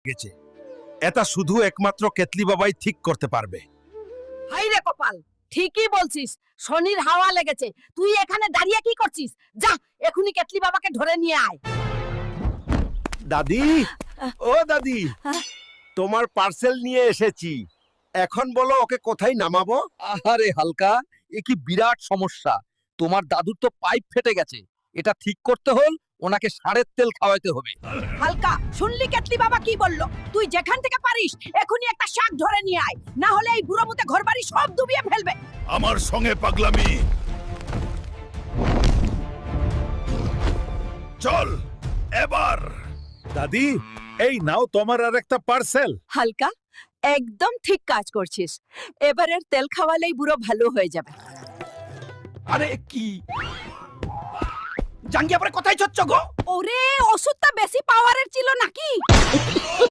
লেগেছে। এটা শুধু একমাত্র কেতলি বাবাই ঠিক করতে পারবে। হাই রে কপাল, ঠিকই বলছিস, শনির হাওয়া লেগেছে। তুই এখানে দাঁড়িয়ে কি করছিস? যা এখনি কেতলি বাবাকে ধরে নিয়ে আয়। দাদি, ও দাদি, তোমার পার্সেল নিয়ে এসেছি। এখন বলো ওকে কোথায় নামাবো? আহারে হালকা, এ কি বিরাট সমস্যা। তোমার দাদুর তো পাইপ ফেটে গেছে, এটা ঠিক করতে হল ওনাকে ষাঁড়ের তেল খাওয়াইতে হবে। হালকা, শুনলি কেতলি বাবা কি বললো? তুই যেখান থেকে পারিস এখনি একটা শাক ধরে নিয়ে আয়, না হলে এই বুড়ো মুতে ঘরবাড়ি সব ডুবিয়ে ফেলবে। আমার সঙ্গে পাগলামি। চল এবার। দাদি, এই নাও তোমার আর একটা পার্সেল। হালকা, একদম ঠিক কাজ করছিস। এবারের তেল খাওয়ালেই বুড়ো ভালো হয়ে যাবে। আরে কি জাঙ্গিয়া পরে কোথায় চচ্চ গো? ওরে, ওষুধটা বেশি পাওয়ারের ছিল নাকি?